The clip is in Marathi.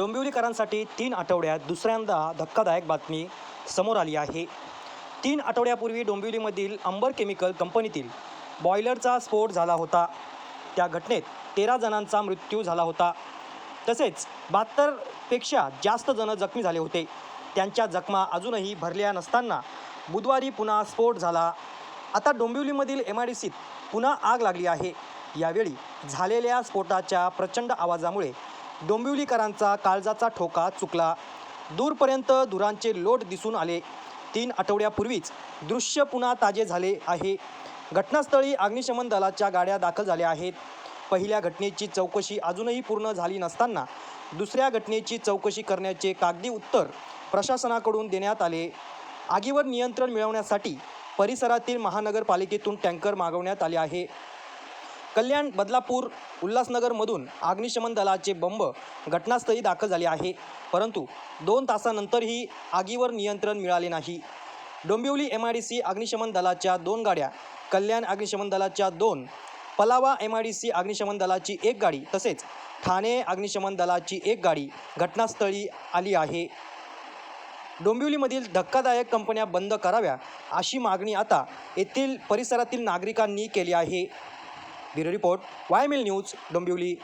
डोंबिवलीकरांसाठी 3 आठवड्यात दुसऱ्यांदा धक्कादायक बातमी समोर आली आहे. 3 आठवड्यापूर्वी डोंबिवलीमधील अंबर केमिकल कंपनीतील बॉयलरचा स्फोट झाला होता. त्या घटनेत 13 जणांचा मृत्यू झाला होता. तसेच 72 पेक्षा जास्त जण जखमी झाले होते. त्यांच्या जखमा अजूनही भरल्या नसताना बुधवारी पुन्हा स्फोट झाला. आता डोंबिवलीमधील MIDCत पुन्हा आग लागली आहे. यावेळी झालेल्या स्फोटाच्या प्रचंड आवाजामुळे डोंबिवलीकरांचा काळजाचा ठोका चुकला. दूरपर्यंत धुरांचे लोट दिसून आले. 3 आठवड्यापूर्वीच दृश्य पुन्हा ताजे झाले आहे. घटनास्थळी अग्निशमन दलाच्या गाड्या दाखल झाल्या आहेत. पहिल्या घटनेची चौकशी अजूनही पूर्ण झाली नसताना दुसऱ्या घटनेची चौकशी करण्याचे कागदी उत्तर प्रशासनाकडून देण्यात आले. आगीवर नियंत्रण मिळवण्यासाठी परिसरातील महानगरपालिकेतून टँकर मागवण्यात आले आहे. कल्याण, बदलापूर, उल्हासनगरमधून अग्निशमन दलाचे बंब घटनास्थळी दाखल झाले आहे. परंतु 2 तासानंतरही आगीवर नियंत्रण मिळाले नाही. डोंबिवली MIDC अग्निशमन दलाच्या 2 गाड्या, कल्याण अग्निशमन दलाच्या 2, पलावा MIDC अग्निशमन दलाची 1 गाडी तसेच ठाणे अग्निशमन दलाची 1 गाडी घटनास्थळी आली आहे. डोंबिवलीमधील धक्कादायक कंपन्या बंद कराव्या अशी मागणी आता येथील परिसरातील नागरिकांनी केली आहे. Bureau report YML news, Dombivli.